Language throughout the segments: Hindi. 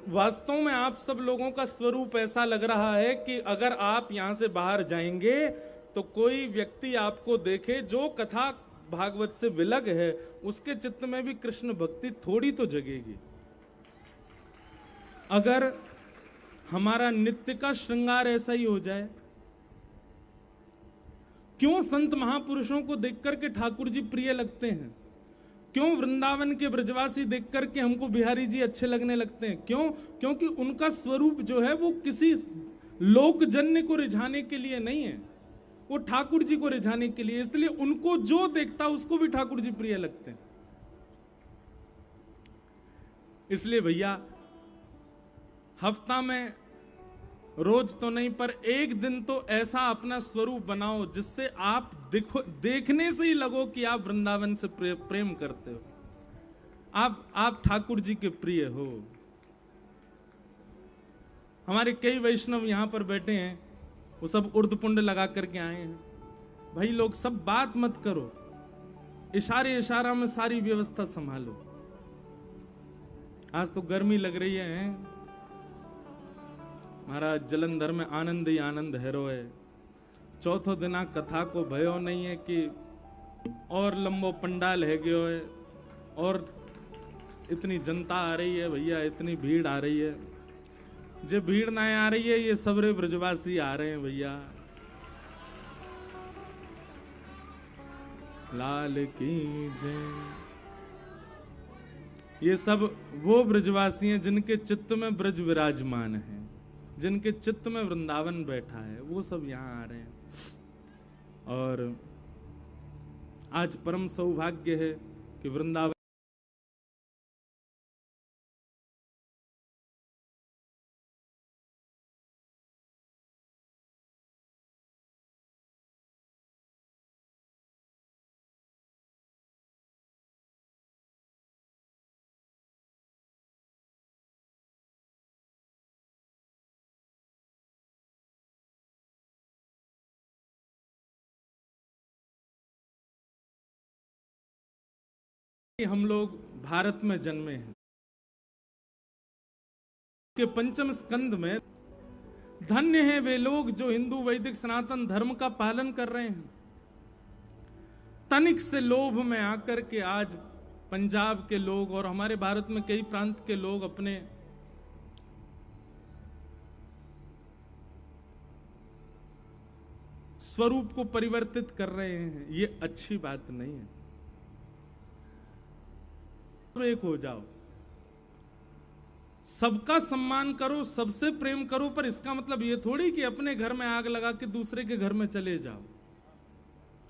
वास्तव में आप सब लोगों का स्वरूप ऐसा लग रहा है कि अगर आप यहां से बाहर जाएंगे तो कोई व्यक्ति आपको देखे जो कथा भागवत से विलग है, उसके चित्त में भी कृष्ण भक्ति थोड़ी तो जगेगी। अगर हमारा नित्य का श्रृंगार ऐसा ही हो जाए, क्यों संत महापुरुषों को देख करके ठाकुर जी प्रिय लगते हैं? क्यों वृंदावन के ब्रजवासी देख करके हमको बिहारी जी अच्छे लगने लगते हैं? क्यों? क्योंकि उनका स्वरूप जो है वो किसी लोकजन्य को रिझाने के लिए नहीं है, वो ठाकुर जी को रिझाने के लिए। इसलिए उनको जो देखता उसको भी ठाकुर जी प्रिय लगते हैं। इसलिए भैया हफ्ता में रोज तो नहीं पर एक दिन तो ऐसा अपना स्वरूप बनाओ जिससे आप देखने से ही लगो कि आप वृंदावन से प्रेम करते हो, आप ठाकुर जी के प्रिय हो। हमारे कई वैष्णव यहां पर बैठे हैं, वो सब उर्दपुंड लगा करके आए हैं। भाई लोग सब बात मत करो, इशारे इशारा में सारी व्यवस्था संभालो। आज तो गर्मी लग रही है महाराज, जलंधर में आनंद ही आनंद हैरो है। चौथो दिना कथा को भयो नहीं है कि और लंबो पंडाल है गयो है और इतनी जनता आ रही है भैया, इतनी भीड़ आ रही है। जो भीड़ ना आ रही है ये सबरे ब्रजवासी आ रहे हैं भैया। लाल की जय। ये सब वो ब्रजवासी हैं जिनके चित्त में ब्रज विराजमान है, जिनके चित्त में वृंदावन बैठा है, वो सब यहां आ रहे हैं। और आज परम सौभाग्य है कि वृंदावन हम लोग भारत में जन्मे हैं के पंचम स्कंद में धन्य है वे लोग जो हिंदू वैदिक सनातन धर्म का पालन कर रहे हैं। तनिक से लोभ में आकर के आज पंजाब के लोग और हमारे भारत में कई प्रांत के लोग अपने स्वरूप को परिवर्तित कर रहे हैं, ये अच्छी बात नहीं है। तो एक हो जाओ, सबका सम्मान करो, सबसे प्रेम करो, पर इसका मतलब ये थोड़ी कि अपने घर में आग लगा के दूसरे के घर में चले जाओ।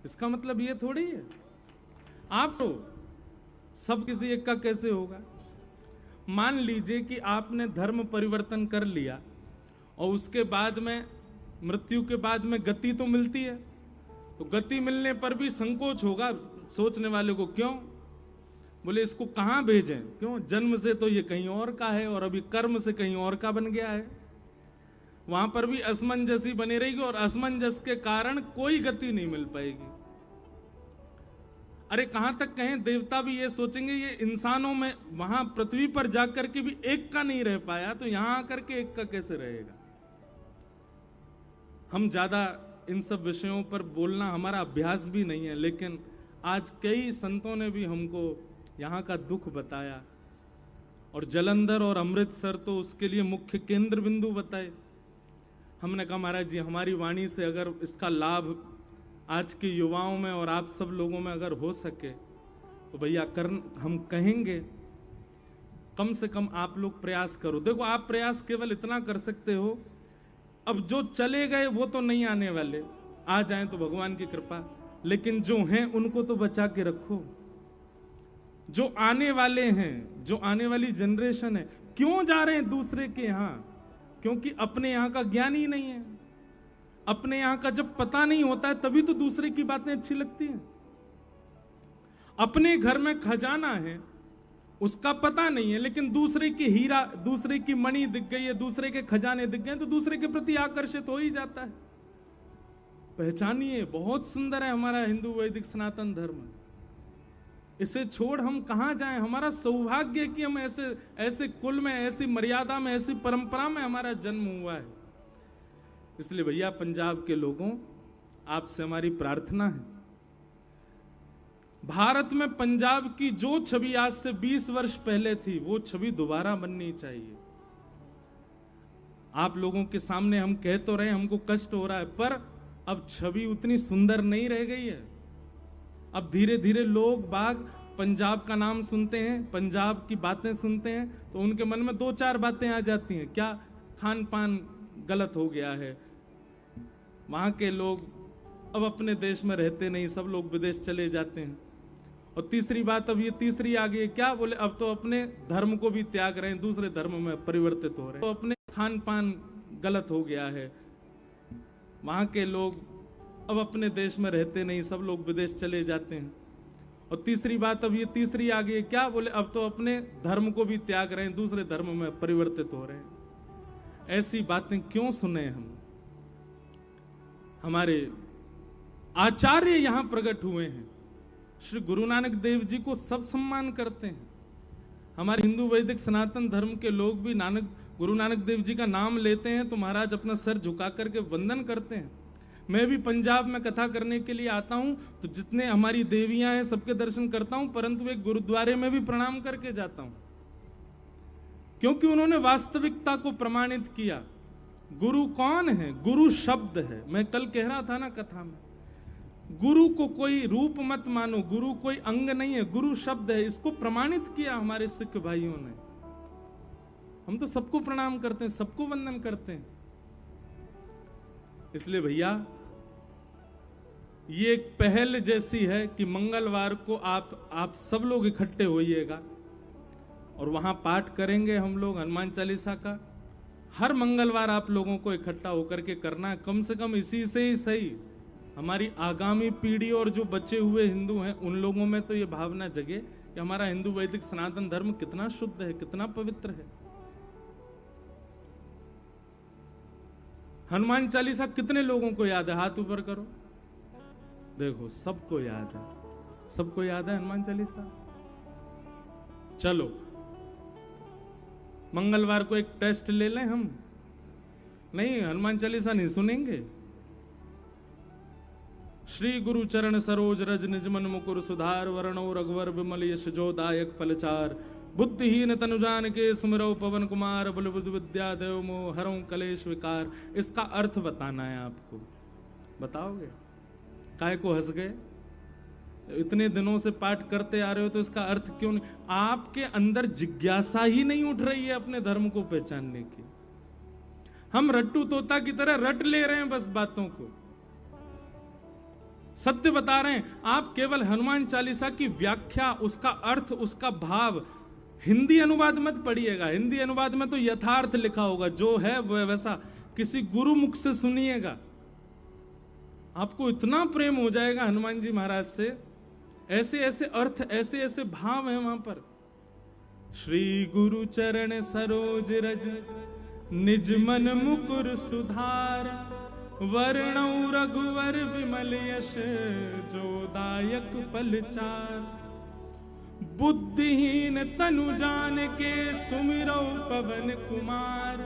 इसका मतलब ये थोड़ी है। आप तो सब किसी एक का कैसे होगा? मान लीजिए कि आपने धर्म परिवर्तन कर लिया और उसके बाद में मृत्यु के बाद में गति तो मिलती है, तो गति मिलने पर भी संकोच होगा सोचने वाले को। क्यों? बोले इसको कहां भेजें? क्यों? जन्म से तो ये कहीं और का है और अभी कर्म से कहीं और का बन गया है। वहां पर भी असमंजसी बनी रहेगी और असमंजस के कारण कोई गति नहीं मिल पाएगी। अरे कहां तक कहें, देवता भी ये सोचेंगे ये इंसानों में वहां पृथ्वी पर जाकर के भी एक का नहीं रह पाया, तो यहां आकर के एक का कैसे रहेगा? हम ज्यादा इन सब विषयों पर बोलना हमारा अभ्यास भी नहीं है, लेकिन आज कई संतों ने भी हमको यहाँ का दुख बताया और जलंधर और अमृतसर तो उसके लिए मुख्य केंद्र बिंदु बताए। हमने कहा महाराज जी हमारी वाणी से अगर इसका लाभ आज के युवाओं में और आप सब लोगों में अगर हो सके तो भैया हम कहेंगे कम से कम आप लोग प्रयास करो। देखो आप प्रयास केवल इतना कर सकते हो, अब जो चले गए वो तो नहीं आने वाले, आ जाएं तो भगवान की कृपा, लेकिन जो हैं उनको तो बचा के रखो। जो आने वाले हैं, जो आने वाली जनरेशन है, क्यों जा रहे हैं दूसरे के यहां? क्योंकि अपने यहां का ज्ञान ही नहीं है। अपने यहां का जब पता नहीं होता है तभी तो दूसरे की बातें अच्छी लगती हैं। अपने घर में खजाना है उसका पता नहीं है, लेकिन दूसरे की हीरा, दूसरे की मणि दिख गई है, दूसरे के खजाने दिख गए तो दूसरे के प्रति आकर्षित हो ही जाता है। पहचानिए, बहुत सुंदर है हमारा हिंदू वैदिक सनातन धर्म। इसे छोड़ हम कहां जाएं? हमारा सौभाग्य है कि हम ऐसे ऐसे कुल में, ऐसी मर्यादा में, ऐसी परंपरा में हमारा जन्म हुआ है। इसलिए भैया पंजाब के लोगों, आपसे हमारी प्रार्थना है, भारत में पंजाब की जो छवि आज से 20 वर्ष पहले थी, वो छवि दोबारा बननी चाहिए। आप लोगों के सामने हम कह तो रहे, हमको कष्ट हो रहा है, पर अब छवि उतनी सुंदर नहीं रह गई है। अब धीरे धीरे लोग बाग पंजाब का नाम सुनते हैं, पंजाब की बातें सुनते हैं, तो उनके मन में 2-4 बातें आ जाती हैं। क्या? खान पान गलत हो गया है, वहां के लोग अब अपने देश में रहते नहीं, सब लोग विदेश चले जाते हैं। और तीसरी बात, अब ये तीसरी आ गई, क्या बोले, अब तो अपने धर्म को भी त्याग रहे हैं, दूसरे धर्म में परिवर्तित हो रहे हैं। तो अपने खान पान गलत हो गया है, वहां के लोग अब अपने देश में रहते नहीं, सब लोग विदेश चले जाते हैं। और तीसरी बात, अब ये तीसरी आ गई, क्या बोले, अब तो अपने धर्म को भी त्याग रहे हैं, दूसरे धर्म में परिवर्तित हो रहे हैं। ऐसी बातें क्यों सुने हम? हमारे आचार्य यहां प्रकट हुए हैं, श्री गुरु नानक देव जी को सब सम्मान करते हैं। हमारे हिंदू वैदिक सनातन धर्म के लोग भी गुरु नानक देव जी का नाम लेते हैं तो महाराज अपना सर झुका करके वंदन करते हैं। मैं भी पंजाब में कथा करने के लिए आता हूं तो जितने हमारी देवियां हैं सबके दर्शन करता हूं, परंतु एक गुरुद्वारे में भी प्रणाम करके जाता हूं, क्योंकि उन्होंने वास्तविकता को प्रमाणित किया। गुरु कौन है? गुरु शब्द है। मैं कल कह रहा था ना कथा में, गुरु को कोई रूप मत मानो, गुरु कोई अंग नहीं है, गुरु शब्द है। इसको प्रमाणित किया हमारे सिख भाइयों ने। हम तो सबको प्रणाम करते हैं, सबको वंदन करते हैं। इसलिए भैया ये एक पहल जैसी है कि मंगलवार को आप सब लोग इकट्ठे होइएगा और वहां पाठ करेंगे हम लोग हनुमान चालीसा का। हर मंगलवार आप लोगों को इकट्ठा होकर के करना है, कम से कम इसी से ही सही हमारी आगामी पीढ़ी और जो बचे हुए हिंदू हैं उन लोगों में तो ये भावना जगे कि हमारा हिंदू वैदिक सनातन धर्म कितना शुद्ध है, कितना पवित्र है। हनुमान चालीसा कितने लोगों को याद है? हाथ ऊपर करो। देखो सबको याद है, सबको याद है हनुमान चालीसा। चलो मंगलवार को एक टेस्ट ले लें हम। नहीं, हनुमान चालीसा नहीं सुनेंगे। श्री गुरु चरण सरोज रज निजमन मुकुर सुधार, वरणो रघुवर विमल यश जो दायक फलचार, बुद्धिहीन तनुजान के सुमिरौ पवन कुमार, बल बुद्धि विद्या देव मोह हरौ कलेश विकार। इसका अर्थ बताना है आपको, बताओगे? काहे को हंस गए? इतने दिनों से पाठ करते आ रहे हो तो इसका अर्थ क्यों नहीं? आपके अंदर जिज्ञासा ही नहीं उठ रही है अपने धर्म को पहचानने की। हम रट्टू तोता की तरह रट ले रहे हैं बस बातों को। सत्य बता रहे हैं। आप केवल हनुमान चालीसा की व्याख्या, उसका अर्थ, उसका भाव हिंदी अनुवाद मत पढ़िएगा। हिंदी अनुवाद में तो यथार्थ लिखा होगा, जो है वह वैसा। किसी गुरु मुख से सुनिएगा, आपको इतना प्रेम हो जाएगा हनुमान जी महाराज से। ऐसे ऐसे अर्थ, ऐसे ऐसे भाव हैं वहां पर। श्री गुरु चरण सरोज रज निज मन मुकुर सुधार, वर्णौ रघुवर विमल यश जो दायक फलचार, बुद्धिहीन तनु जान के सुमिरौ पवन कुमार,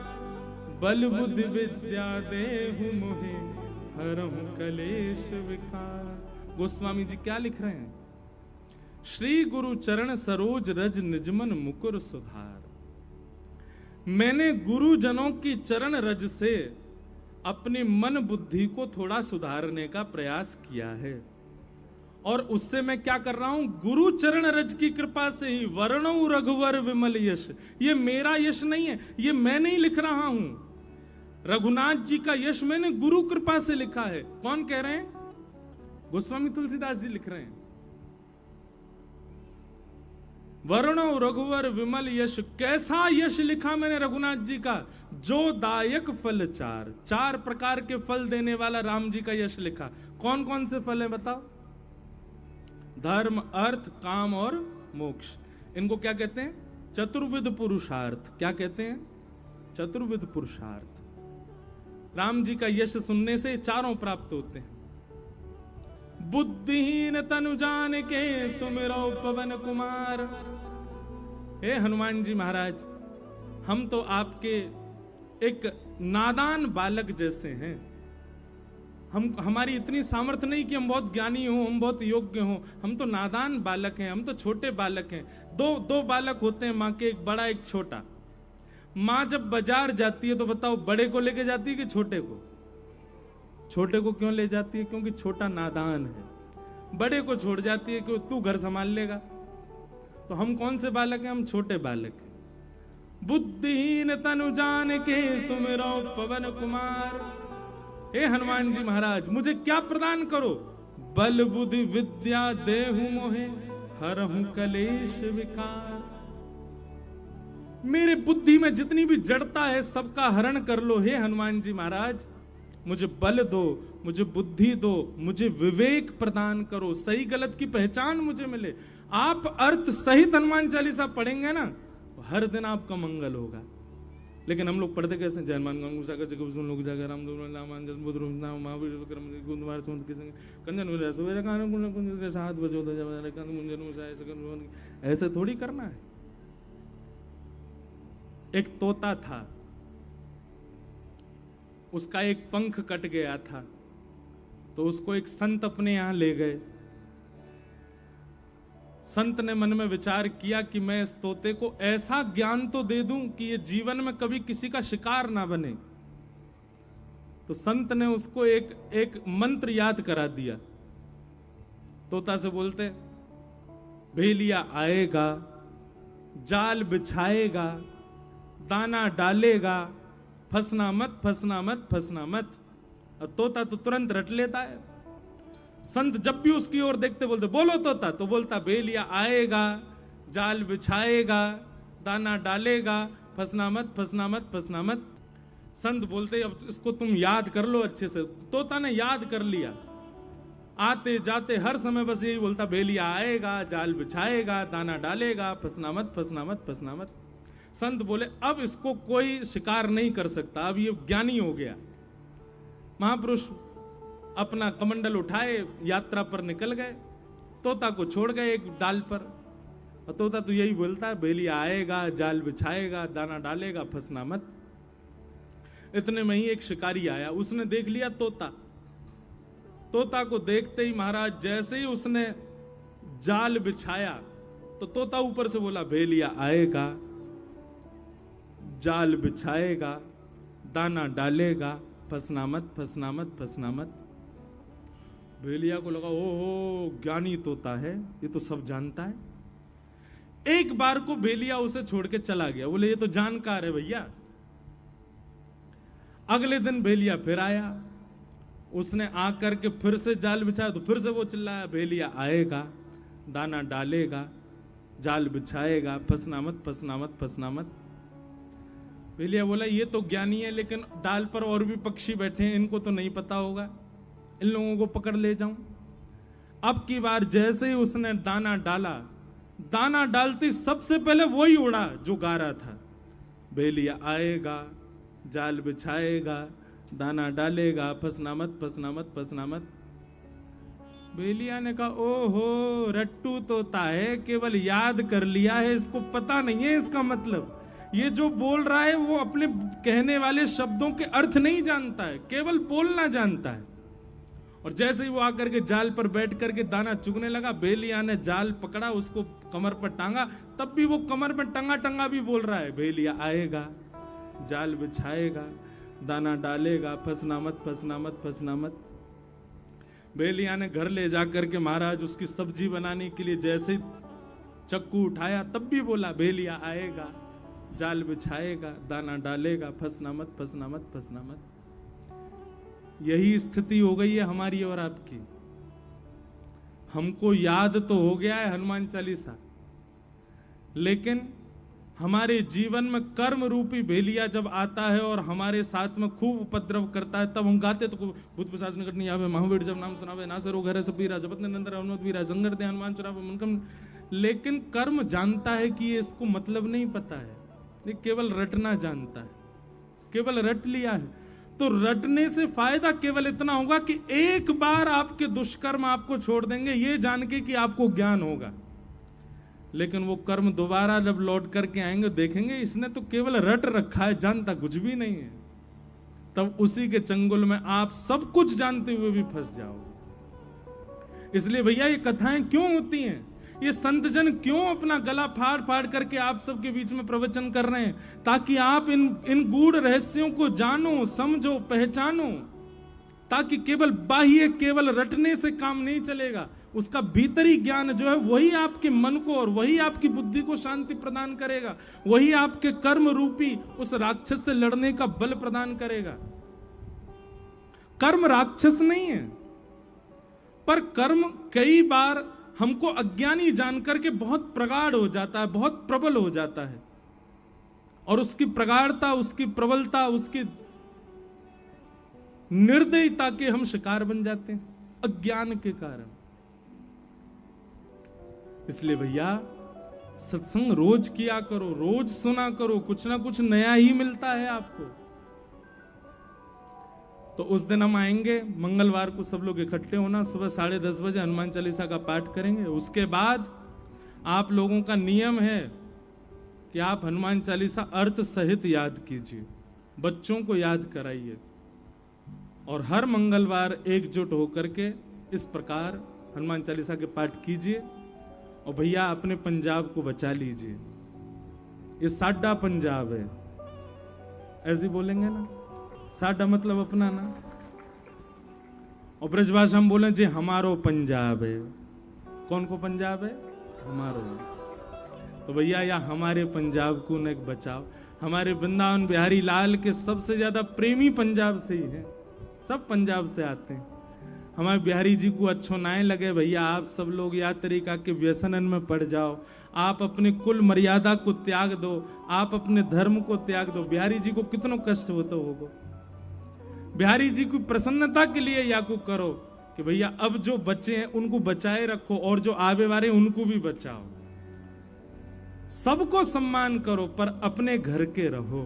बल बुद्धि विद्या देहु मोहे हरहु कलेश विकार। गोस्वामी जी क्या लिख रहे हैं? श्री गुरु चरण सरोज रज निजमन मुकुर सुधार। मैंने गुरुजनों की चरण रज से अपनी मन बुद्धि को थोड़ा सुधारने का प्रयास किया है, और उससे मैं क्या कर रहा हूं? गुरु चरण रज की कृपा से ही। वर्णौ रघुवर विमल यश, ये मेरा यश नहीं है, ये मैं नहीं लिख रहा हूं। रघुनाथ जी का यश मैंने गुरु कृपा से लिखा है। कौन कह रहे हैं? गोस्वामी तुलसीदास जी लिख रहे हैं। वर्णो रघुवर विमल यश, कैसा यश लिखा मैंने रघुनाथ जी का? जो दायक फल चार, 4 प्रकार के फल देने वाला राम जी का यश लिखा। कौन कौन से फल हैं बताओ? धर्म, अर्थ, काम और मोक्ष। इनको क्या कहते हैं? चतुर्विध पुरुषार्थ। क्या कहते हैं? चतुर्विध पुरुषार्थ। राम जी का यश सुनने से चारों प्राप्त होते हैं। बुद्धिहीन तनु जान के सुमिरो पवन कुमार। हे हनुमान जी महाराज, हम तो आपके एक नादान बालक जैसे हैं। हमारी इतनी सामर्थ्य नहीं कि हम बहुत ज्ञानी हो, हम बहुत योग्य हो। हम तो नादान बालक हैं, हम तो छोटे बालक हैं। दो बालक होते हैं माँ के, एक बड़ा एक छोटा। माँ जब बाजार जाती है तो बताओ बड़े को लेके जाती है कि छोटे को? छोटे को क्यों ले जाती है? क्योंकि छोटा नादान है। बड़े को छोड़ जाती है कि तू घर संभाल लेगा। तो हम कौन से बालक हैं? हम छोटे बालक हैं। बुद्धिहीन तनु जान के सुमिरो पवन कुमार। हे हनुमान जी महाराज, मुझे क्या प्रदान करो? बल बुद्धि विद्या देहु मोहे, हरहु कलेश विकार। मेरे बुद्धि में जितनी भी जड़ता है सबका हरण कर लो हे हनुमान जी महाराज। मुझे बल दो, मुझे बुद्धि दो, मुझे विवेक प्रदान करो, सही गलत की पहचान मुझे मिले। आप अर्थ सहित हनुमान चालीसा पढ़ेंगे ना, हर दिन आपका मंगल होगा। लेकिन हम लोग पढ़ते कैसे? जय हनुमान लोग जाकर राम ऐसे थोड़ी करना है। एक तोता था, उसका एक पंख कट गया था, तो उसको एक संत अपने यहां ले गए। संत ने मन में विचार किया कि मैं इस तोते को ऐसा ज्ञान तो दे दूं कि ये जीवन में कभी किसी का शिकार ना बने। तो संत ने उसको एक मंत्र याद करा दिया। तोता से बोलते, भेलिया आएगा, जाल बिछाएगा, दाना डालेगा, फंसना मत, फंसना मत, फंसना मत। और तोता तो तुरंत रट लेता है। संत जब भी उसकी ओर देखते बोलते, बोलो तोता, तो बोलता भेलिया आएगा, जाल बिछाएगा, दाना डालेगा, फंसना मत, फंसना मत, फंसना मत। संत बोलते अब इसको तुम याद कर लो अच्छे से। तोता ने याद कर लिया। आते जाते हर समय बस यही बोलता, भेलिया आएगा, जाल बिछाएगा, दाना डालेगा, फंसना मत, फंसना मत, फंसना मत। संत बोले अब इसको कोई शिकार नहीं कर सकता, अब ये ज्ञानी हो गया। महापुरुष अपना कमंडल उठाए यात्रा पर निकल गए, तोता को छोड़ गए एक डाल पर। और तोता तो यही बोलता है, भेलिया आएगा, जाल बिछाएगा, दाना डालेगा, फंसना मत। इतने में ही एक शिकारी आया, उसने देख लिया तोता। तोता को देखते ही महाराज जैसे ही उसने जाल बिछाया तो तोता ऊपर से बोला, भेलिया आएगा, जाल बिछाएगा, दाना डालेगा, फंसना मत, फंसना मत, फंसना मत। भेलिया को लगा ओहो ज्ञानी तोता है, ये तो सब जानता है। एक बार को भेलिया उसे छोड़ के चला गया। बोले ये तो जानकार है भैया। अगले दिन भेलिया फिर आया, उसने आकर के फिर से जाल बिछाया तो फिर से वो चिल्लाया, भेलिया आएगा, दाना डालेगा, जाल बिछाएगा, फंसना मत, फंसना मत, फंसना मत। भेलिया बोला ये तो ज्ञानी है, लेकिन डाल पर और भी पक्षी बैठे हैं, इनको तो नहीं पता होगा, इन लोगों को पकड़ ले जाऊं। अब की बार जैसे ही उसने दाना डाला, दाना डालते सबसे पहले वही उड़ा जो गा रहा था, भेलिया आएगा, जाल बिछाएगा, दाना डालेगा, फंसना मत, फंसना मत, फंसना मत। भेलिया ने कहा ओहो रट्टू तोता है, केवल याद कर लिया है, इसको पता नहीं है इसका मतलब। ये जो बोल रहा है वो अपने कहने वाले शब्दों के अर्थ नहीं जानता है, केवल बोलना जानता है। और जैसे ही वो आकर के जाल पर बैठ करके दाना चुगने लगा, भेलिया ने जाल पकड़ा, उसको कमर पर टांगा, तब भी वो कमर पर टंगा टंगा भी बोल रहा है, भेलिया आएगा, जाल बिछाएगा, दाना डालेगा, फंसना मत, फंसना मत, फंसना मत। भेलिया ने घर ले जाकर के महाराज उसकी सब्जी बनाने के लिए जैसे चक्कू उठाया तब भी बोला, भेलिया आएगा, जाल बिछाएगा, दाना डालेगा, फंसना मत, फंसना मत, फंसना मत। यही स्थिति हो गई है हमारी और आपकी। हमको याद तो हो गया है हनुमान चालीसा, लेकिन हमारे जीवन में कर्म रूपी भेलिया जब आता है और हमारे साथ में खूब उपद्रव करता है, तब हम गाते तो भूत पिशाच निकट नहीं आवे, महावीर जब नाम सुनावे, नासरो घर सब पीरा, जपत निरंतर हनुमत वीरा, संगर दे हनुमान चुरावे मनकम। लेकिन कर्म जानता है कि ये इसको मतलब नहीं पता है, ये केवल रटना जानता है, केवल रट लिया है। तो रटने से फायदा केवल इतना होगा कि एक बार आपके दुष्कर्म आपको छोड़ देंगे, ये जान के कि आपको ज्ञान होगा। लेकिन वो कर्म दोबारा जब लौट करके आएंगे, देखेंगे इसने तो केवल रट रखा है, जानता कुछ भी नहीं है। तब उसी के चंगुल में आप सब कुछ जानते हुए भी फंस जाओगे। इसलिए भैया ये कथाएं क्यों होती हैं, ये संत जन क्यों अपना गला फाड़ फाड़ करके आप सबके बीच में प्रवचन कर रहे हैं, ताकि आप इन गूढ़ रहस्यों को जानो, समझो, पहचानो, ताकि केवल बाह्य, केवल रटने से काम नहीं चलेगा। उसका भीतरी ज्ञान जो है वही आपके मन को और वही आपकी बुद्धि को शांति प्रदान करेगा, वही आपके कर्म रूपी उस राक्षस से लड़ने का बल प्रदान करेगा। कर्म राक्षस नहीं है, पर कर्म कई बार हमको अज्ञानी जानकर के बहुत प्रगाढ़ हो जाता है, बहुत प्रबल हो जाता है, और उसकी प्रगाढ़ता, उसकी प्रबलता, उसकी निर्दयता के हम शिकार बन जाते हैं अज्ञान के कारण। इसलिए भैया सत्संग रोज किया करो, रोज सुना करो, कुछ ना कुछ नया ही मिलता है आपको। तो उस दिन हम आएंगे, मंगलवार को सब लोग इकट्ठे होना, सुबह 10:30 बजे हनुमान चालीसा का पाठ करेंगे। उसके बाद आप लोगों का नियम है कि आप हनुमान चालीसा अर्थ सहित याद कीजिए, बच्चों को याद कराइए, और हर मंगलवार एकजुट होकर के इस प्रकार हनुमान चालीसा के पाठ कीजिए। और भैया अपने पंजाब को बचा लीजिए, ये साडा पंजाब है, ऐसे बोलेंगे ना, साडा मतलब अपना ना, और ब्रजभाषा हम बोले जी हमारो पंजाब है। कौन को पंजाब है? हमारो। तो भैया या हमारे पंजाब को न बचाओ। हमारे वृंदावन बिहारी लाल के सबसे ज्यादा प्रेमी पंजाब से ही है, सब पंजाब से आते हैं। हमारे बिहारी जी को अच्छो ना लगे भैया, आप सब लोग या तरीका के व्यसनन में पड़ जाओ, आप अपने कुल मर्यादा को त्याग दो, आप अपने धर्म को त्याग दो। बिहारी जी को कितना कष्ट होता होगा। बिहारी जी की प्रसन्नता के लिए या को करो कि भैया अब जो बच्चे हैं उनको बचाए रखो, और जो आवे वाले उनको भी बचाओ। सबको सम्मान करो पर अपने घर के रहो,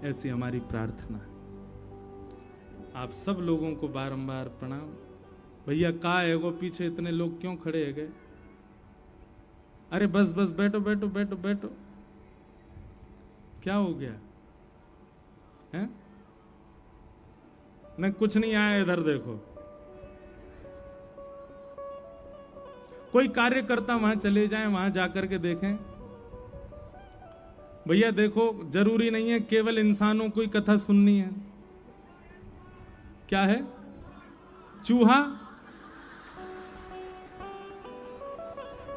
ऐसी हमारी प्रार्थना है। आप सब लोगों को बारंबार प्रणाम। भैया का है वो पीछे इतने लोग क्यों खड़े है गए? अरे बस बस बैठो बैठो बैठो बैठो, क्या हो गया है? न कुछ नहीं आया, इधर देखो। कोई कार्यकर्ता वहां चले जाएं, वहां जाकर के देखें। भैया देखो, जरूरी नहीं है केवल इंसानों को ही कथा सुननी है। क्या है? चूहा?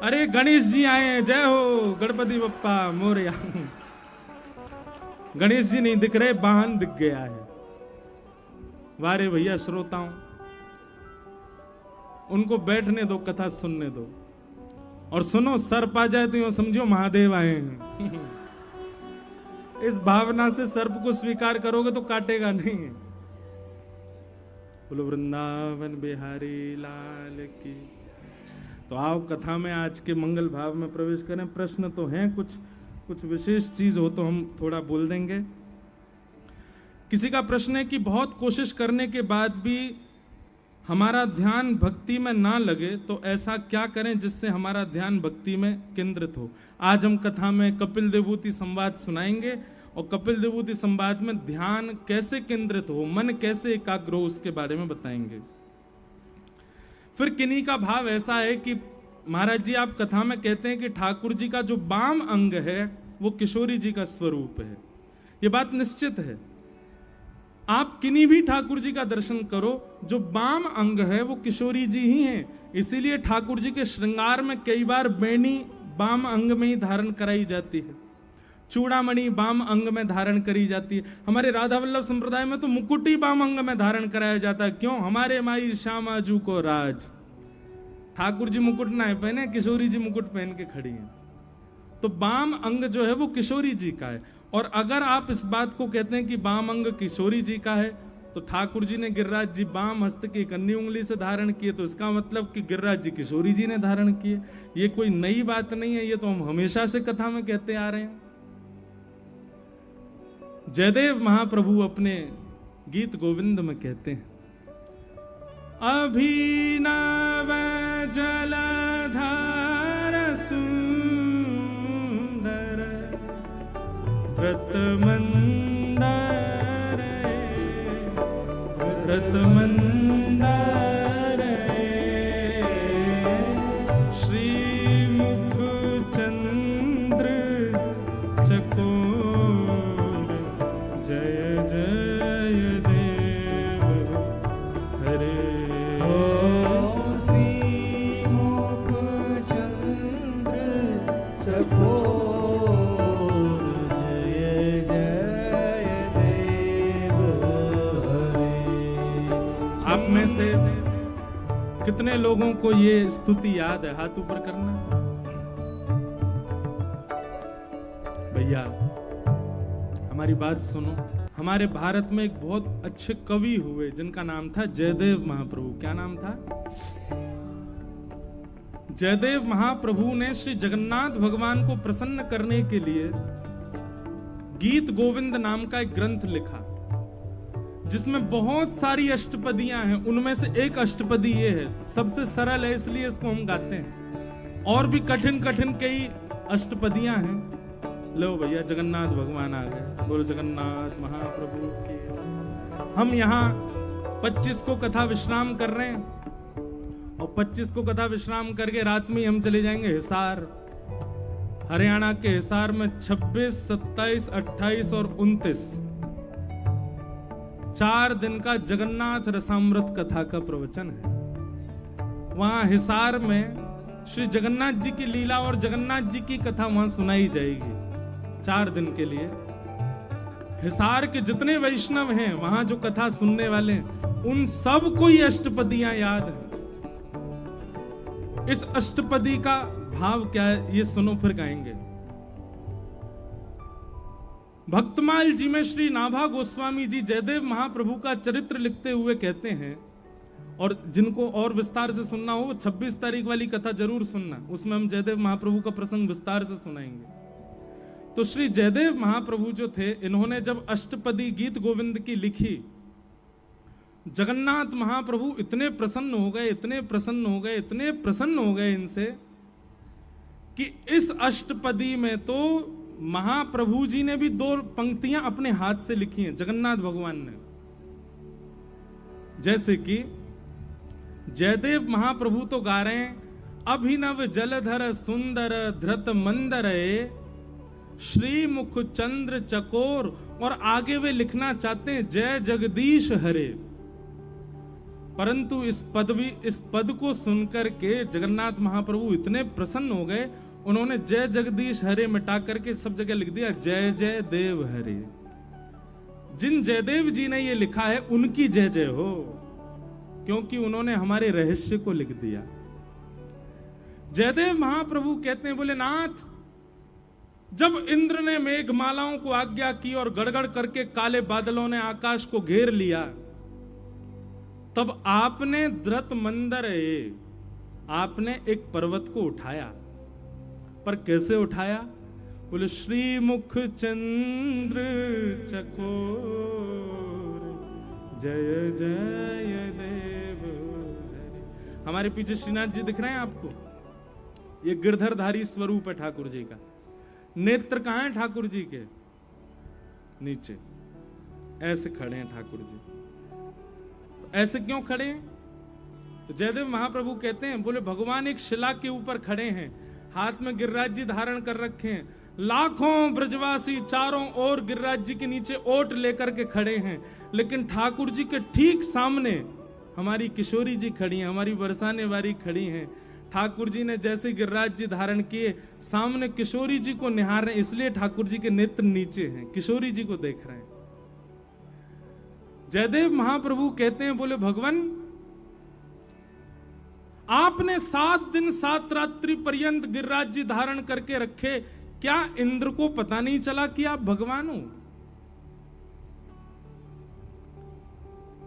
अरे गणेश जी आए हैं, जय हो गणपति बप्पा मोरया। गणेश जी नहीं दिख रहे, वाहन दिख गया है। वारे भैया श्रोताओं, उनको बैठने दो, कथा सुनने दो, और सुनो, सर्प आ जाए तो यूं समझो महादेव आए हैं। इस भावना से सर्प को स्वीकार करोगे तो काटेगा नहीं। बोलो वृंदावन बिहारी लाल की। तो आओ कथा में आज के मंगल भाव में प्रवेश करें। प्रश्न तो हैं, कुछ विशेष चीज हो तो हम थोड़ा बोल देंगे। किसी का प्रश्न है कि बहुत कोशिश करने के बाद भी हमारा ध्यान भक्ति में ना लगे, तो ऐसा क्या करें जिससे हमारा ध्यान भक्ति में केंद्रित हो। आज हम कथा में कपिल देवूति संवाद सुनाएंगे, और कपिल देवूति संवाद में ध्यान कैसे केंद्रित हो, मन कैसे एकाग्र हो, उसके बारे में बताएंगे। फिर किन्हीं का भाव ऐसा है कि महाराज जी आप कथा में कहते हैं कि ठाकुर जी का जो वाम अंग है वो किशोरी जी का स्वरूप है। ये बात निश्चित है। आप किन्हीं भी ठाकुर जी का दर्शन करो, जो वाम अंग है वो किशोरी जी ही हैं। इसीलिए ठाकुर जी के श्रृंगार में कई बार बेणी वाम अंग में ही धारण कराई जाती है, चूड़ामणि वाम अंग में धारण करी जाती है। हमारे राधा वल्लभ संप्रदाय में तो मुकुट ही वाम अंग में धारण कराया जाता है। क्यों? हमारे माई श्यामाजू को राज। ठाकुर जी मुकुट ना पहने, किशोरी जी मुकुट पहन के खड़ी हैं। तो वाम अंग जो है वो किशोरी जी का है। और अगर आप इस बात को कहते हैं कि वाम अंग किशोरी जी का है, तो ठाकुर जी ने गिरिराज जी वाम हस्त की कन्नी उंगली से धारण किए, तो इसका मतलब कि गिरिराज जी किशोरी जी ने धारण किए। ये कोई नई बात नहीं है, ये तो हम हमेशा से कथा में कहते आ रहे हैं। जयदेव महाप्रभु अपने गीत गोविंद में कहते हैं, अभिनव जलधार सुंदर व्रतमंदर व्रतमंदर श्रीमुख चंद्र चकोर जय जय देव हरे। श्रीमुख चंद्र चकोर जय जय देव हरे। आप में से कितने लोगों को ये स्तुति याद है? हाथ ऊपर करना। भैया हमारी बात सुनो। हमारे भारत में एक बहुत अच्छे कवि हुए जिनका नाम था जयदेव महाप्रभु। क्या नाम था? जयदेव महाप्रभु ने श्री जगन्नाथ भगवान को प्रसन्न करने के लिए गीत गोविंद नाम का एक ग्रंथ लिखा, जिसमें बहुत सारी अष्टपदियां हैं। उनमें से एक अष्टपदी ये है, सबसे सरल है इसलिए इसको हम गाते हैं। और भी कठिन कठिन कई अष्टपदियां हैं। लो भैया, जगन्नाथ भगवान आ गए। बोलो जगन्नाथ महाप्रभु की। हम यहाँ 25 को कथा विश्राम कर रहे हैं, और 25 को कथा विश्राम करके रात में हम चले जाएंगे हिसार। हरियाणा के हिसार में 26, 27, 28 और 29 4 दिन का जगन्नाथ रसामृत कथा का प्रवचन है। वहां हिसार में श्री जगन्नाथ जी की लीला और जगन्नाथ जी की कथा वहां सुनाई जाएगी 4 दिन के लिए। हिसार के जितने वैष्णव हैं वहां जो कथा सुनने वाले हैं, उन सब को ये अष्टपदियां याद है। इस अष्टपदी का भाव क्या है ये सुनो, फिर गाएंगे। भक्तमाल जी में श्री नाभा गोस्वामी जी जयदेव महाप्रभु का चरित्र लिखते हुए कहते हैं, और जिनको और विस्तार से सुनना हो 26 तारीख वाली कथा जरूर सुनना, उसमें हम जयदेव महाप्रभु का प्रसंग विस्तार से सुनाएंगे। तो श्री जयदेव महाप्रभु जो थे, इन्होंने जब अष्टपदी गीत गोविंद की लिखी, जगन्नाथ महाप्रभु इतने प्रसन्न हो गए, इतने प्रसन्न हो गए, इतने प्रसन्न हो गए इनसे, कि इस अष्टपदी में तो महाप्रभु जी ने भी 2 पंक्तियां अपने हाथ से लिखी हैं, जगन्नाथ भगवान ने। जैसे कि जयदेव महाप्रभु तो गा रहे हैं, अभिनव जलधर सुंदर धृत मंदरे श्रीमुख चंद्र चकोर, और आगे वे लिखना चाहते हैं जय जगदीश हरे। परंतु इस पद को सुनकर के जगन्नाथ महाप्रभु इतने प्रसन्न हो गए, उन्होंने जय जगदीश हरे मिटा करके सब जगह लिख दिया जय जय देव हरे। जिन जयदेव जी ने ये लिखा है उनकी जय जय हो, क्योंकि उन्होंने हमारे रहस्य को लिख दिया। जयदेव महाप्रभु कहते हैं, बोले नाथ, जब इंद्र ने मेघमालाओं को आज्ञा की और गड़गड़ करके काले बादलों ने आकाश को घेर लिया, तब आपने धृत मंदर आपने एक पर्वत को उठाया। पर कैसे उठाया? बोले श्रीमुख चंद्र चकोर जय जय देव हरे। हमारे पीछे श्रीनाथ जी दिख रहे हैं आपको? ये गिरधरधारी स्वरूप है ठाकुर जी का। नेत्र कहां है ठाकुर जी के? नीचे ऐसे खड़े हैं ठाकुर जी। तो ऐसे क्यों खड़े हैं? तो जयदेव महाप्रभु कहते हैं, बोले भगवान एक शिला के ऊपर खड़े हैं, हाथ में गिरिराज जी धारण कर रखे हैं, लाखों ब्रजवासी चारों ओर गिरिराज जी के नीचे ओट लेकर के खड़े हैं, लेकिन ठाकुर जी के ठीक सामने हमारी किशोरी जी खड़ी हैं, हमारी बरसाने वाली खड़ी हैं। ठाकुर जी ने जैसे गिरिराज जी धारण किए, सामने किशोरी जी को निहार रहे हैं, इसलिए ठाकुर जी के नेत्र नीचे हैं, किशोरी जी को देख रहे हैं। जयदेव महाप्रभु कहते हैं, बोले भगवान, आपने 7 दिन 7 रात्रि पर्यंत गिरिराज जी धारण करके रखे, क्या इंद्र को पता नहीं चला कि आप भगवान हो?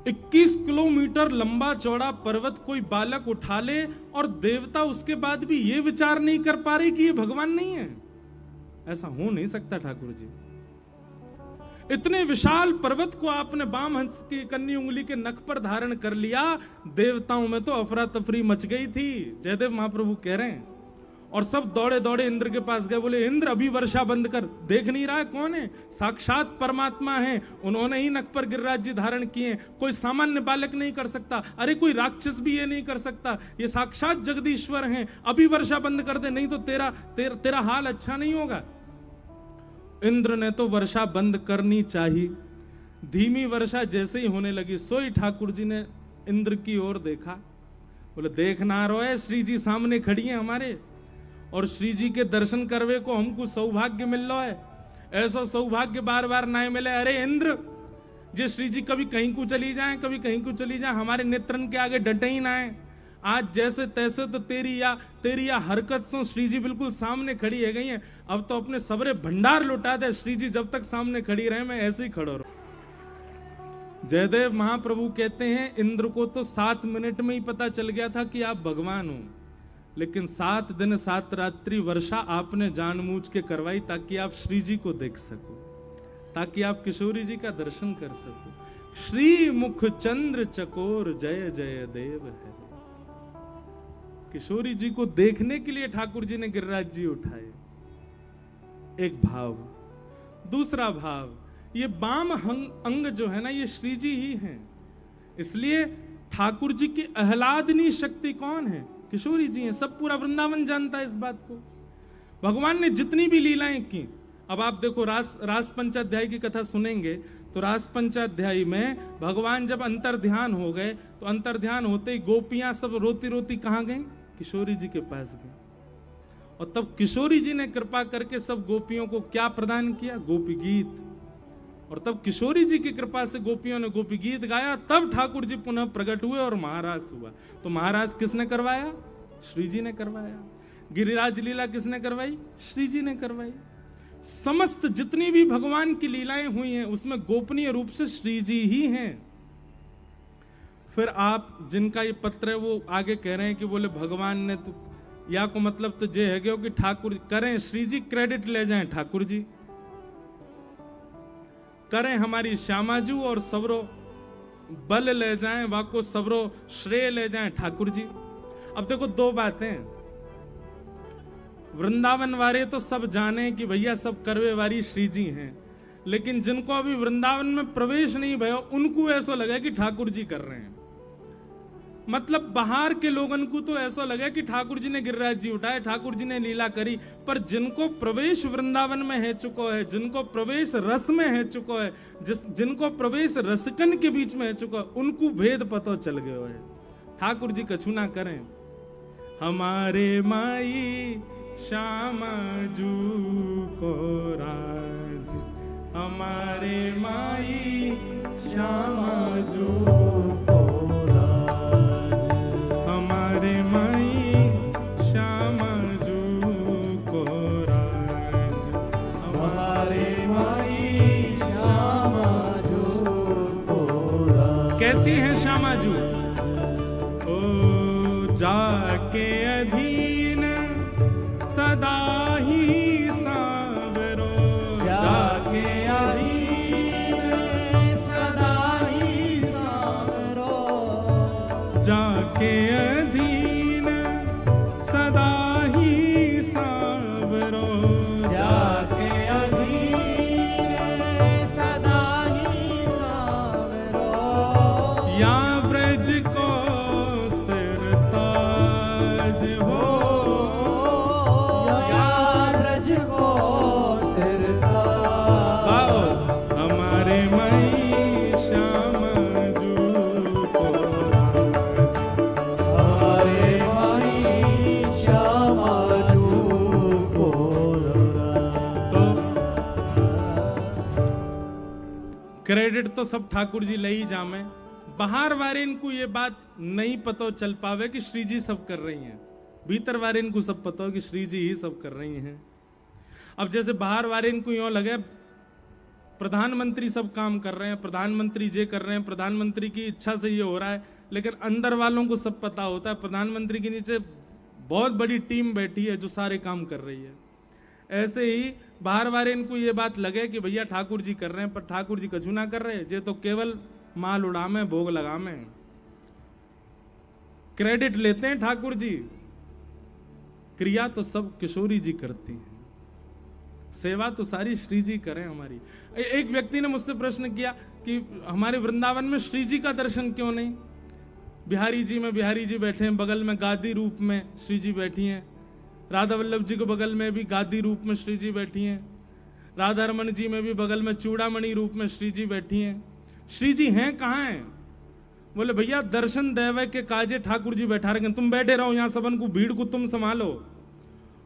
21 किलोमीटर लंबा चौड़ा पर्वत कोई बालक उठा ले और देवता उसके बाद भी ये विचार नहीं कर पा रहे कि ये भगवान नहीं है। ऐसा हो नहीं सकता ठाकुर जी। इतने विशाल पर्वत को आपने वाम हंस की कन्नी उंगली के नख पर धारण कर लिया, देवताओं में तो अफरा तफरी मच गई थी। जयदेव महाप्रभु कह रहे हैं। और सब दौड़े दौड़े इंद्र के पास गए, बोले इंद्र अभी वर्षा बंद कर, देख नहीं रहा है कौन है? साक्षात परमात्मा है, उन्होंने ही नख पर गिरिराज जी धारण किए, कोई सामान्य बालक नहीं कर सकता, अरे कोई राक्षस भी ये नहीं कर सकता, ये साक्षात जगदीश्वर हैं, अभी वर्षा बंद कर दे, नहीं तो तेरा हाल अच्छा नहीं होगा। इंद्र ने तो वर्षा बंद करनी चाहिए। धीमी वर्षा जैसे ही होने लगी, सोई ठाकुर जी ने इंद्र की ओर देखा, बोले देख ना रोए, श्री जी सामने खड़ी है हमारे, और श्री जी के दर्शन करवे को हमको सौभाग्य मिल रहा है, ऐसा सौभाग्य बार बार ना मिले। अरे इंद्र जे श्री जी कभी कहीं को चली जाए, कभी कहीं को चली जाए, हमारे नेत्रन के आगे डटे ही ना है। आज जैसे तैसे तो तेरी या हरकत से श्री जी बिल्कुल सामने खड़ी है गई है। अब तो अपने सबरे भंडार लुटा दे, श्री जी जब तक सामने खड़ी रहे मैं ऐसे ही खड़ा रहूं। जयदेव महाप्रभु कहते हैं इंद्र को तो 7 मिनट में ही पता चल गया था कि आप भगवान हो, लेकिन 7 दिन 7 रात्रि वर्षा आपने जानबूझ के करवाई ताकि आप श्री जी को देख सको, ताकि आप किशोरी जी का दर्शन कर सको। श्री मुख चंद्र चकोर जय जय देव है। किशोरी जी को देखने के लिए ठाकुर जी ने गिरिराज जी उठाए। एक भाव। दूसरा भाव, ये वाम अंग जो है ना, ये श्री जी ही हैं, इसलिए ठाकुर जी की आह्लादनी शक्ति कौन है? किशोरी जी हैं। सब पूरा वृंदावन जानता है इस बात को। भगवान ने जितनी भी लीलाएं की, अब आप देखो रास पंचाध्याय की कथा सुनेंगे तो रास पंचाध्याय में भगवान जब अंतर्ध्यान हो गए तो अंतर्ध्यान होते ही गोपियां सब रोती रोती कहां गई? किशोरी जी के पास गई। और तब किशोरी जी ने कृपा करके सब गोपियों को क्या प्रदान किया? गोपी गीत। और तब किशोरी जी की कृपा से गोपियों ने गोपी गीत गाया, तब ठाकुर जी पुनः प्रकट हुए और महाराज हुआ। तो महाराज किसने करवाया? श्री जी ने करवाया। गिरिराज लीला किसने करवाई? श्री जी ने करवाई। समस्त जितनी भी भगवान की लीलाएं हुई हैं उसमें गोपनीय रूप से श्री जी ही हैं। फिर आप जिनका ये पत्र है वो आगे कह रहे हैं कि बोले भगवान ने तो या को मतलब तो ये है कि ठाकुर करें, श्री जी क्रेडिट ले जाएं, ठाकुर जी करें, हमारी श्यामाजू और सबरो बल ले जाएं, वाको सबरो श्रेय ले जाएं ठाकुर जी। अब देखो दो बातें, वृंदावन वाले तो सब जाने कि भैया सब करवे वारी श्री जी हैं, लेकिन जिनको अभी वृंदावन में प्रवेश नहीं भयो उनको ऐसा लगा कि ठाकुर जी कर रहे हैं। मतलब बाहर के लोगन को तो ऐसा लगा कि ठाकुर जी ने गिरिराज जी उठाए, ठाकुर जी ने लीला करी, पर जिनको प्रवेश वृंदावन में है चुको है, जिनको प्रवेश रस में है चुको है, जिनको प्रवेश रसकन के बीच में है चुका है, उनको भेद पता चल गया है। ठाकुर जी कछु ना करें। हमारे माई श्यामा जू को राज, हमारे माई श्यामा जू को राज, हमारे माई श्यामा जू को राज, हमारे माई श्यामा जू को राज। कैसी है श्यामा जू? ओ जाके अधीन सदा ही सावरो, जाके अधीन सदा ही सावरो, जाके अधीन सदा ही सावरो, जाके अधीन सदा ही सावरो, या ब्रज को सिरताज हो, क्रेडिट तो सब ठाकुर जी ले ही जामे। बाहर वाले इनको ये बात नहीं पता चल पावे कि श्री जी सब कर रही हैं, भीतर वाले इनको सब पता हो कि श्री जी ही सब कर रही हैं। अब जैसे बाहर वाले इनको यूं लगे प्रधानमंत्री सब काम कर रहे हैं, प्रधानमंत्री ये कर रहे हैं, प्रधानमंत्री की इच्छा से ये हो रहा है, लेकिन अंदर वालों को सब पता होता है प्रधानमंत्री के नीचे बहुत बड़ी टीम बैठी है जो सारे काम कर रही है। ऐसे ही बाहर वाले इनको ये बात लगे कि भैया ठाकुर जी कर रहे हैं, पर ठाकुर जी कछु ना कर रहे, जे तो केवल माल उड़ामे भोग लगामे, क्रेडिट लेते हैं ठाकुर जी, क्रिया तो सब किशोरी जी करती हैं, सेवा तो सारी श्री जी करें हमारी। एक व्यक्ति ने मुझसे प्रश्न किया कि हमारे वृंदावन में श्री जी का दर्शन क्यों नहीं? बिहारी जी में बिहारी जी बैठे हैं, बगल में गादी रूप में श्री जी बैठी हैं, राधा वल्लभ जी के बगल में भी गादी रूप में श्री जी बैठी हैं, राधा रमन जी में भी बगल में चूड़ामणि रूप में श्री जी बैठी हैं। श्री जी हैं कहाँ हैं? बोले भैया दर्शन देवे के काजे ठाकुर जी बैठा रहे, तुम बैठे रहो यहां, सबन को भीड़ को तुम संभालो।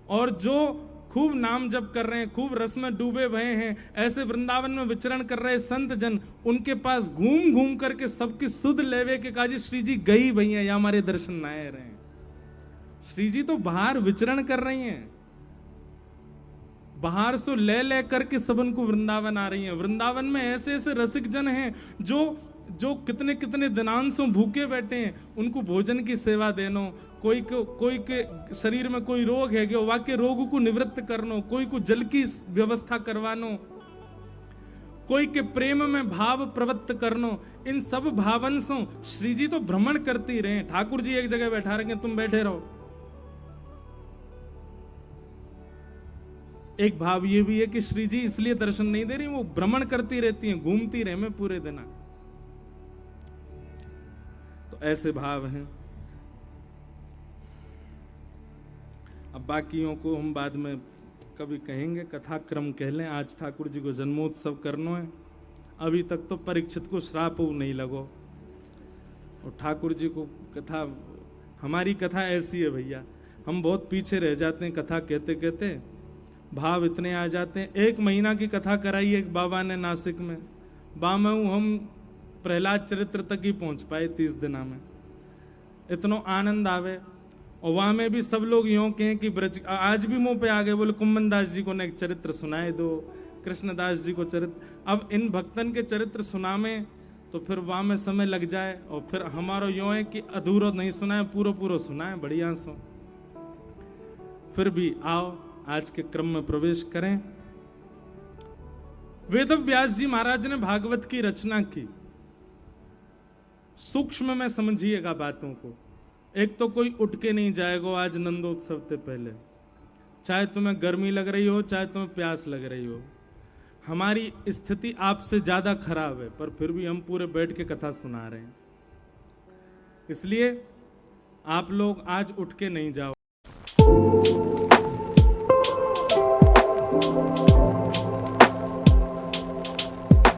और जो खूब नाम जप कर रहे हैं, खूब रस में डूबे भये हैं, ऐसे वृंदावन में विचरण कर रहे संत जन, उनके पास घूम घूम करके सबकी सुध लेवे के काजे श्री जी गई भैया, या हमारे दर्शन ना आए रहे। श्री जी तो बाहर विचरण कर रही हैं, बाहर से ले करके सबन को वृंदावन आ रही हैं। वृंदावन में ऐसे ऐसे रसिक जन हैं जो कितने कितने दिनांशों भूखे बैठे हैं, उनको भोजन की सेवा देनो, कोई के शरीर में कोई रोग है गयो, वाके रोग को निवृत्त करनो, कोई को जल की व्यवस्था करवानो, कोई के प्रेम में भाव प्रवृत्त करनो, इन सब भावंशों श्री जी तो भ्रमण करती रहे। ठाकुर जी एक जगह बैठा रखे, तुम बैठे रहो। एक भाव ये भी है कि श्री जी इसलिए दर्शन नहीं दे रही, वो भ्रमण करती रहती हैं, घूमती रहे में पूरे दिन। तो ऐसे भाव हैं। अब बाकियों को हम बाद में कभी कहेंगे, कथा क्रम कह लें। आज ठाकुर जी को जन्मोत्सव करना है, अभी तक तो परीक्षित को श्राप नहीं लगो, और ठाकुर जी को कथा, हमारी कथा ऐसी है भैया, हम बहुत पीछे रह जाते हैं कथा कहते कहते, भाव इतने आ जाते हैं। 1 महीना की कथा कराई एक बाबा ने नासिक में, बामऊ हम प्रहलाद चरित्र तक ही पहुंच पाए 30 दिना में, इतना आनंद आवे। और वहां में भी सब लोग यूं कहें कि ब्रज, आज भी मुंह पे आ गए, बोले कुम्मन दास जी को ने एक चरित्र सुनाए दो, कृष्णदास जी को चरित्र। अब इन भक्तन के चरित्र सुनामे तो फिर वहां में समय लग जाए, और फिर हमारा यूं है कि अधूरा नहीं सुनाए, पूरा पूरा सुनाए बढ़िया सो। फिर भी आओ आज के क्रम में प्रवेश करें। वेद व्यास जी महाराज ने भागवत की रचना की, सूक्ष्म में समझिएगा बातों को। एक तो कोई उठ के नहीं जाएगा आज नंदोत्सव से पहले, चाहे तुम्हें गर्मी लग रही हो, चाहे तुम्हें प्यास लग रही हो। हमारी स्थिति आपसे ज्यादा खराब है, पर फिर भी हम पूरे बैठ के कथा सुना रहे हैं। इसलिए आप लोग आज उठ के नहीं जाओ।